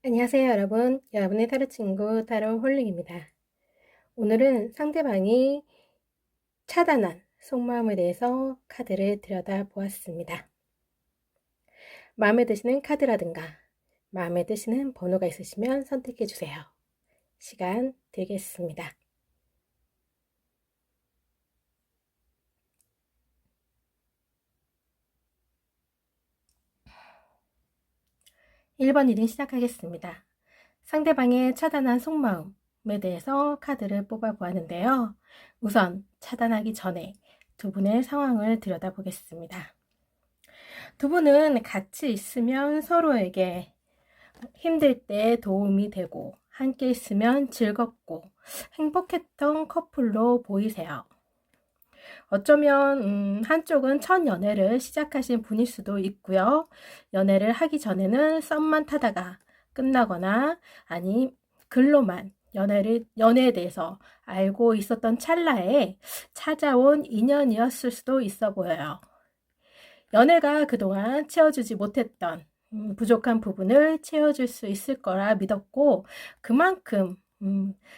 안녕하세요, 여러분. 여러분의 타로 친구 타로 홀릭입니다. 오늘은 상대방이 차단한 속마음에 대해서 카드를 들여다보았습니다. 마음에 드시는 카드라든가 마음에 드시는 번호가 있으시면 선택해 주세요. 시간 드리겠습니다. (1번) 리딩 시작하겠습니다. 상대방의 차단한 속마음에 대해서 카드를 뽑아보았는데요. 우선 차단하기 전에 두 분의 상황을 들여다보겠습니다. 두 분은 같이 있으면 서로에게 힘들 때 도움이 되고 함께 있으면 즐겁고 행복했던 커플로 보이세요. 어쩌면 한쪽은 첫 연애를 시작하신 분일 수도 있고요. 연애를 하기 전에는 썸만 타다가 끝나거나 아니 글로만 연애에 대해서 알고 있었던 찰나에 찾아온 인연이었을 수도 있어 보여요. 연애가 그동안 채워주지 못했던 부족한 부분을 채워줄 수 있을 거라 믿었고, 그만큼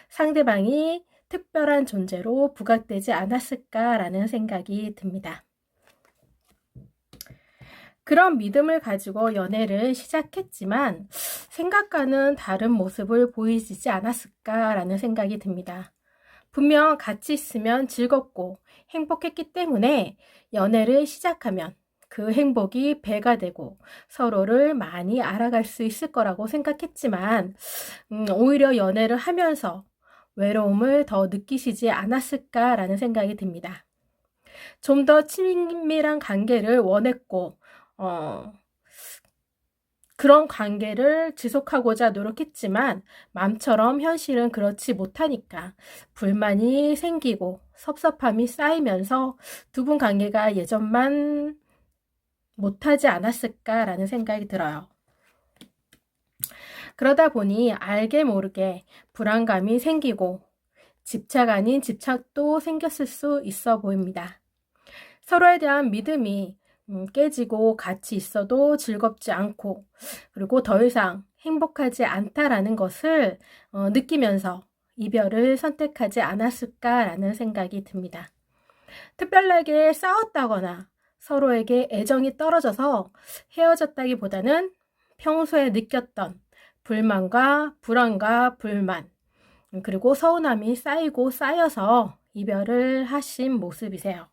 상대방이 특별한 존재로 부각되지 않았을까라는 생각이 듭니다. 그런 믿음을 가지고 연애를 시작했지만 생각과는 다른 모습을 보이지 않았을까라는 생각이 듭니다. 분명 같이 있으면 즐겁고 행복했기 때문에 연애를 시작하면 그 행복이 배가 되고 서로를 많이 알아갈 수 있을 거라고 생각했지만 오히려 연애를 하면서 외로움을 더 느끼시지 않았을까라는 생각이 듭니다. 좀 더 친밀한 관계를 원했고 그런 관계를 지속하고자 노력했지만 마음처럼 현실은 그렇지 못하니까 불만이 생기고 섭섭함이 쌓이면서 두 분 관계가 예전만 못하지 않았을까라는 생각이 들어요. 그러다 보니 알게 모르게 불안감이 생기고 집착 아닌 집착도 생겼을 수 있어 보입니다. 서로에 대한 믿음이 깨지고 같이 있어도 즐겁지 않고 그리고 더 이상 행복하지 않다라는 것을 느끼면서 이별을 선택하지 않았을까라는 생각이 듭니다. 특별하게 싸웠다거나 서로에게 애정이 떨어져서 헤어졌다기보다는 평소에 느꼈던 불만과 불안과 불만 그리고 서운함이 쌓이고 쌓여서 이별을 하신 모습이세요.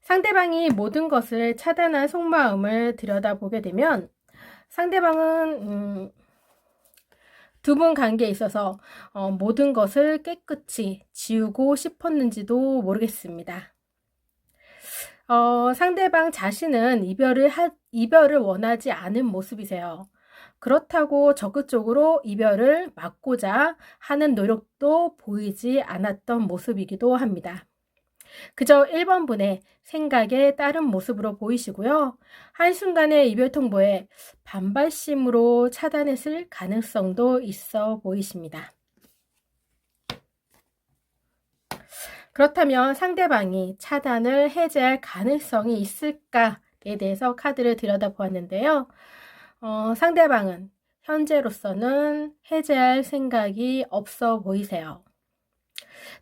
상대방이 모든 것을 차단한 속마음을 들여다보게 되면 상대방은 두 분 관계에 있어서 모든 것을 깨끗이 지우고 싶었는지도 모르겠습니다. 상대방 자신은 이별을 원하지 않은 모습이세요. 그렇다고 적극적으로 이별을 막고자 하는 노력도 보이지 않았던 모습이기도 합니다. 그저 1번 분의 생각에 따른 모습으로 보이시고요. 한순간의 이별 통보에 반발심으로 차단했을 가능성도 있어 보이십니다. 그렇다면 상대방이 차단을 해제할 가능성이 있을까에 대해서 카드를 들여다보았는데요. 상대방은 현재로서는 해제할 생각이 없어 보이세요.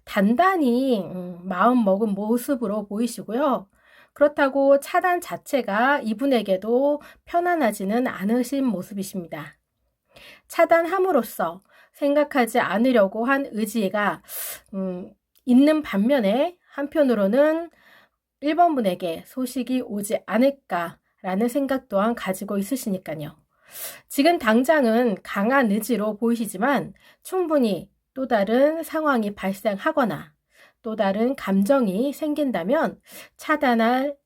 단단히 마음 먹은 모습으로 보이시고요. 그렇다고 차단 자체가 이분에게도 편안하지는 않으신 모습이십니다. 차단함으로써 생각하지 않으려고 한 의지가 있는 반면에 한편으로는 1번 분에게 소식이 오지 않을까라는 생각 또한 가지고 있으시니까요. 지금 당장은 강한 의지로 보이시지만 충분히 또 다른 상황이 발생하거나 또 다른 감정이 생긴다면 차단을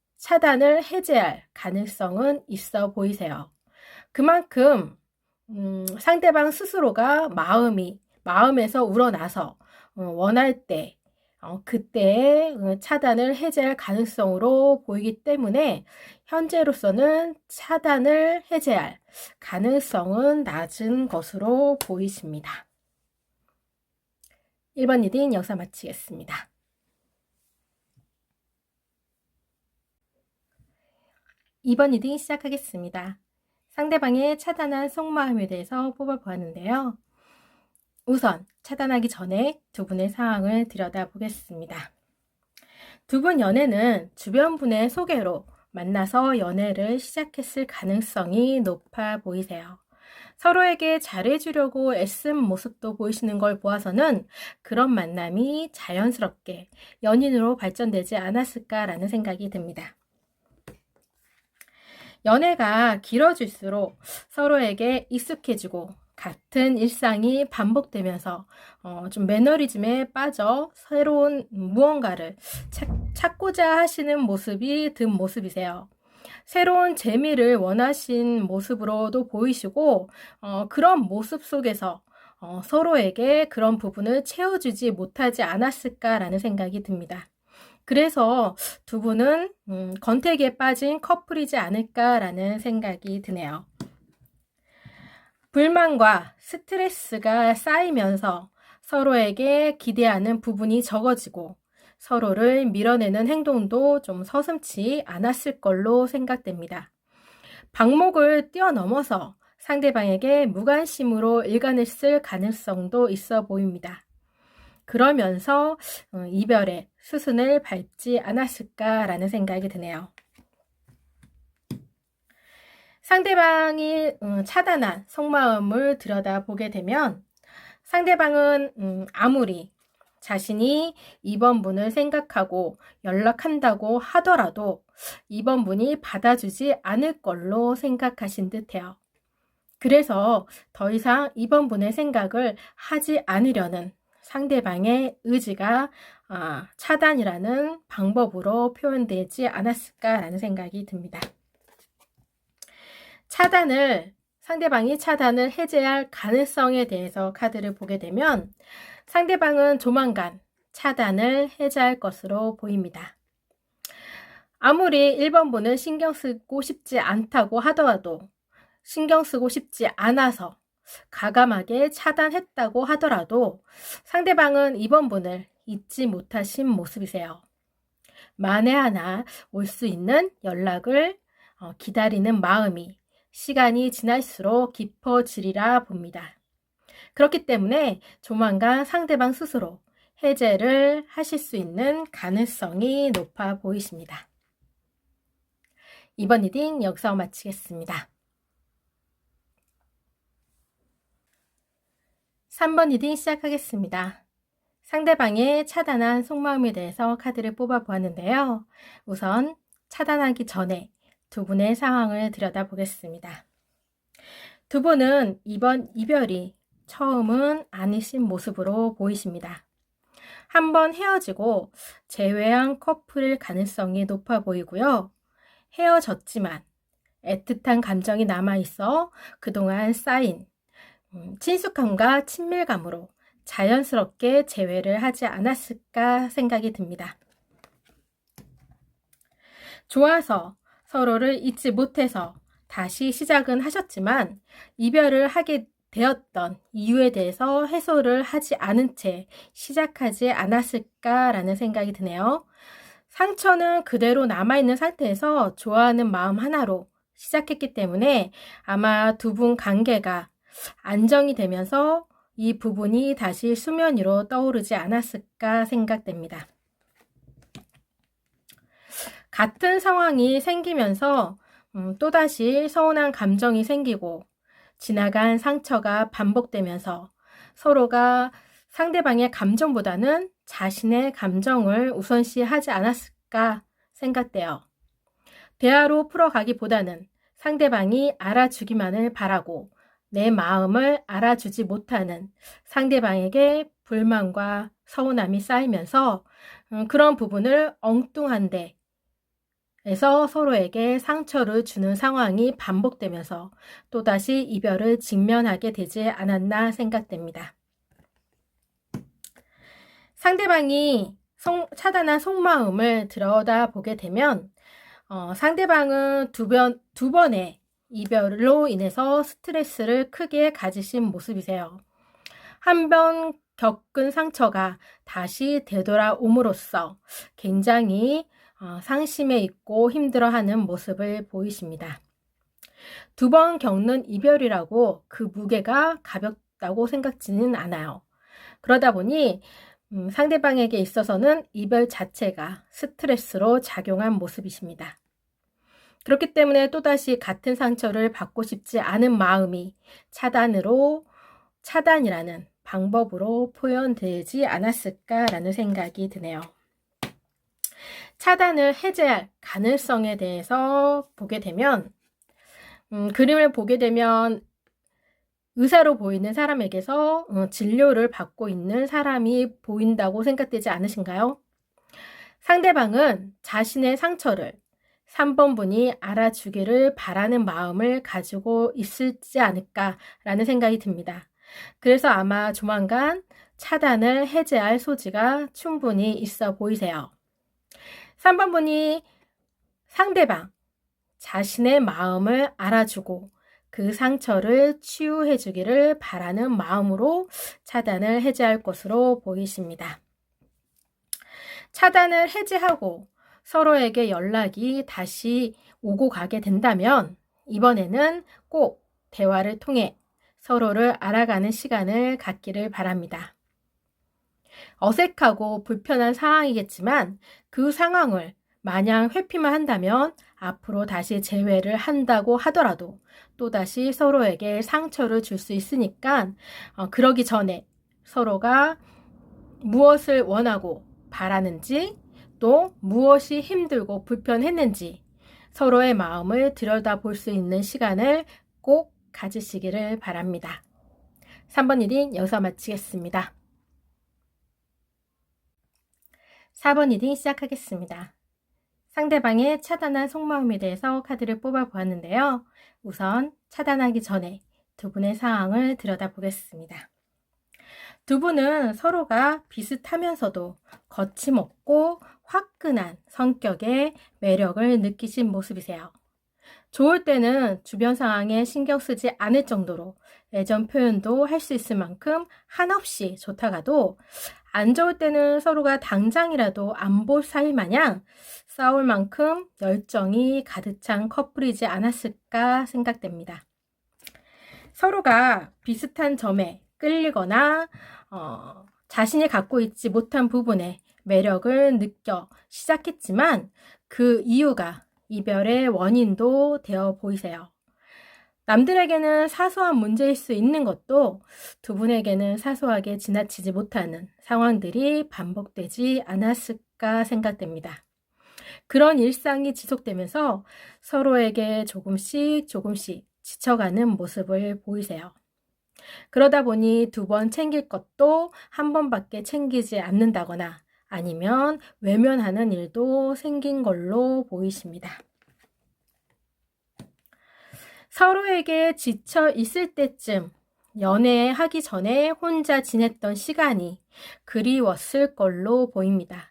해제할 가능성은 있어 보이세요. 그만큼 상대방 스스로가 마음에서 우러나서 원할 때 그때 차단을 해제할 가능성으로 보이기 때문에 현재로서는 차단을 해제할 가능성은 낮은 것으로 보이십니다. 1번 리딩 여기서 마치겠습니다. 2번 리딩 시작하겠습니다. 상대방의 차단한 속마음에 대해서 뽑아보았는데요. 우선 차단하기 전에 두 분의 상황을 들여다보겠습니다. 두 분 연애는 주변 분의 소개로 만나서 연애를 시작했을 가능성이 높아 보이세요. 서로에게 잘해주려고 애쓴 모습도 보이시는 걸 보아서는 그런 만남이 자연스럽게 연인으로 발전되지 않았을까라는 생각이 듭니다. 연애가 길어질수록 서로에게 익숙해지고 같은 일상이 반복되면서 좀 매너리즘에 빠져 새로운 무언가를 찾고자 하시는 모습이 든 모습이세요. 새로운 재미를 원하신 모습으로도 보이시고 그런 모습 속에서 서로에게 그런 부분을 채워주지 못하지 않았을까라는 생각이 듭니다. 그래서 두 분은 권태기에 빠진 커플이지 않을까라는 생각이 드네요. 불만과 스트레스가 쌓이면서 서로에게 기대하는 부분이 적어지고 서로를 밀어내는 행동도 좀 서슴지 않았을 걸로 생각됩니다. 방목을 뛰어넘어서 상대방에게 무관심으로 일관했을 가능성도 있어 보입니다. 그러면서 이별의 수순을 밟지 않았을까라는 생각이 드네요. 상대방이 차단한 속마음을 들여다보게 되면 상대방은 아무리 자신이 이번 분을 생각하고 연락한다고 하더라도 이번 분이 받아주지 않을 걸로 생각하신 듯해요. 그래서 더 이상 이번 분의 생각을 하지 않으려는 상대방의 의지가 차단이라는 방법으로 표현되지 않았을까라는 생각이 듭니다. 상대방이 차단을 해제할 가능성에 대해서 카드를 보게 되면 상대방은 조만간 차단을 해제할 것으로 보입니다. 아무리 1번 분을 신경 쓰고 싶지 않다고 하더라도 신경 쓰고 싶지 않아서 가감하게 차단했다고 하더라도 상대방은 2번 분을 잊지 못하신 모습이세요. 만에 하나 올 수 있는 연락을 기다리는 마음이 시간이 지날수록 깊어지리라 봅니다. 그렇기 때문에 조만간 상대방 스스로 해제를 하실 수 있는 가능성이 높아 보이십니다. 이번 리딩 여기서 마치겠습니다. 3번 리딩 시작하겠습니다. 상대방의 차단한 속마음에 대해서 카드를 뽑아 보았는데요. 우선 차단하기 전에 두 분의 상황을 들여다보겠습니다. 두 분은 이번 이별이 처음은 아니신 모습으로 보이십니다. 한번 헤어지고 재회한 커플일 가능성이 높아 보이고요. 헤어졌지만 애틋한 감정이 남아있어 그동안 쌓인 친숙함과 친밀감으로 자연스럽게 재회를 하지 않았을까 생각이 듭니다. 좋아서 서로를 잊지 못해서 다시 시작은 하셨지만 이별을 하게 되었던 이유에 대해서 해소를 하지 않은 채 시작하지 않았을까라는 생각이 드네요. 상처는 그대로 남아있는 상태에서 좋아하는 마음 하나로 시작했기 때문에 아마 두 분 관계가 안정이 되면서 이 부분이 다시 수면 위로 떠오르지 않았을까 생각됩니다. 같은 상황이 생기면서 또다시 서운한 감정이 생기고 지나간 상처가 반복되면서 서로가 상대방의 감정보다는 자신의 감정을 우선시하지 않았을까 생각돼요. 대화로 풀어가기보다는 상대방이 알아주기만을 바라고 내 마음을 알아주지 못하는 상대방에게 불만과 서운함이 쌓이면서 그런 부분을 엉뚱한데 에서 서로에게 상처를 주는 상황이 반복되면서 또다시 이별을 직면하게 되지 않았나 생각됩니다. 상대방이 차단한 속마음을 들여다보게 되면 상대방은 두 번의 이별로 인해서 스트레스를 크게 가지신 모습이세요. 한 번 겪은 상처가 다시 되돌아옴으로써 굉장히 상심해 있고 힘들어하는 모습을 보이십니다. 두 번 겪는 이별이라고 그 무게가 가볍다고 생각지는 않아요. 그러다 보니 상대방에게 있어서는 이별 자체가 스트레스로 작용한 모습이십니다. 그렇기 때문에 또다시 같은 상처를 받고 싶지 않은 마음이 차단이라는 방법으로 표현되지 않았을까라는 생각이 드네요. 차단을 해제할 가능성에 대해서 보게 되면 그림을 보게 되면 의사로 보이는 사람에게서 진료를 받고 있는 사람이 보인다고 생각되지 않으신가요? 상대방은 자신의 상처를 3번 분이 알아주기를 바라는 마음을 가지고 있을지 않을까라는 생각이 듭니다. 그래서 아마 조만간 차단을 해제할 소지가 충분히 있어 보이세요. 3번 분이 상대방 자신의 마음을 알아주고 그 상처를 치유해 주기를 바라는 마음으로 차단을 해제할 것으로 보이십니다. 차단을 해제하고 서로에게 연락이 다시 오고 가게 된다면 이번에는 꼭 대화를 통해 서로를 알아가는 시간을 갖기를 바랍니다. 어색하고 불편한 상황이겠지만 그 상황을 마냥 회피만 한다면 앞으로 다시 재회를 한다고 하더라도 또다시 서로에게 상처를 줄 수 있으니까 그러기 전에 서로가 무엇을 원하고 바라는지 또 무엇이 힘들고 불편했는지 서로의 마음을 들여다볼 수 있는 시간을 꼭 가지시기를 바랍니다. 3번 리딩 여기서 마치겠습니다. 4번 리딩 시작하겠습니다. 상대방의 차단한 속마음에 대해서 카드를 뽑아 보았는데요. 우선 차단하기 전에 두 분의 상황을 들여다보겠습니다. 두 분은 서로가 비슷하면서도 거침없고 화끈한 성격의 매력을 느끼신 모습이세요. 좋을 때는 주변 상황에 신경 쓰지 않을 정도로 애정 표현도 할 수 있을 만큼 한없이 좋다가도 안 좋을 때는 서로가 당장이라도 안 볼 사이 마냥 싸울 만큼 열정이 가득 찬 커플이지 않았을까 생각됩니다. 서로가 비슷한 점에 끌리거나 자신이 갖고 있지 못한 부분에 매력을 느껴 시작했지만 그 이유가 이별의 원인도 되어 보이세요. 남들에게는 사소한 문제일 수 있는 것도 두 분에게는 사소하게 지나치지 못하는 상황들이 반복되지 않았을까 생각됩니다. 그런 일상이 지속되면서 서로에게 조금씩 지쳐가는 모습을 보이세요. 그러다 보니 두 번 챙길 것도 한 번밖에 챙기지 않는다거나 아니면 외면하는 일도 생긴 걸로 보이십니다. 서로에게 지쳐 있을 때쯤 연애하기 전에 혼자 지냈던 시간이 그리웠을 걸로 보입니다.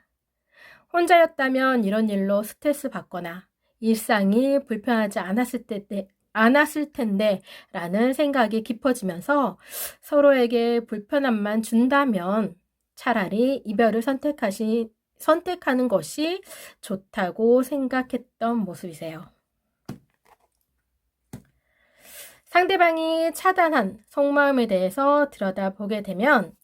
혼자였다면 이런 일로 스트레스 받거나 일상이 불편하지 않았을 텐데 라는 생각이 깊어지면서 서로에게 불편함만 준다면 차라리 이별을 선택하는 것이 좋다고 생각했던 모습이세요. 상대방이 차단한 속마음에 대해서 들여다보게 되면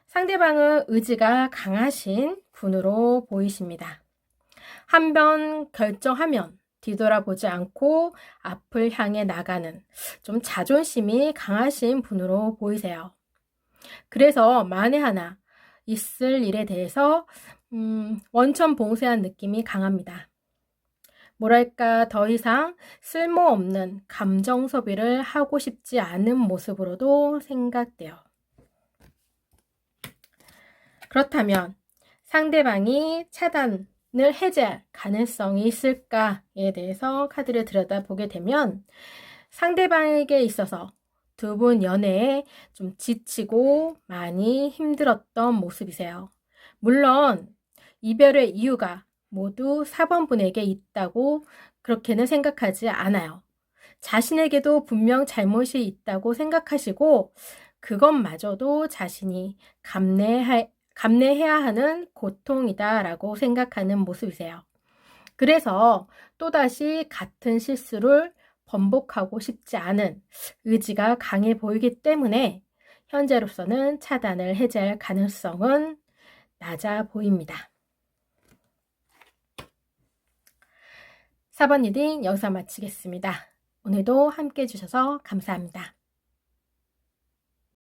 상대방은 의지가 강하신 분으로 보이십니다. 한 번 결정하면 뒤돌아보지 않고 앞을 향해 나가는 좀 자존심이 강하신 분으로 보이세요. 그래서 만에 하나 있을 일에 대해서 원천봉쇄한 느낌이 강합니다. 뭐랄까 더 이상 쓸모없는 감정 소비를 하고 싶지 않은 모습으로도 생각돼요. 그렇다면 상대방이 차단을 해제할 가능성이 있을까에 대해서 카드를 들여다보게 되면 상대방에게 있어서 두 분 연애에 좀 지치고 많이 힘들었던 모습이세요. 물론 이별의 이유가 모두 4번 분에게 있다고 그렇게는 생각하지 않아요. 자신에게도 분명 잘못이 있다고 생각하시고 그것마저도 자신이 감내해야 하는 고통이다라고 생각하는 모습이세요. 그래서 또다시 같은 실수를 번복하고 싶지 않은 의지가 강해 보이기 때문에 현재로서는 차단을 해제할 가능성은 낮아 보입니다. 4번 리딩 여기서 마치겠습니다. 오늘도 함께 해주셔서 감사합니다.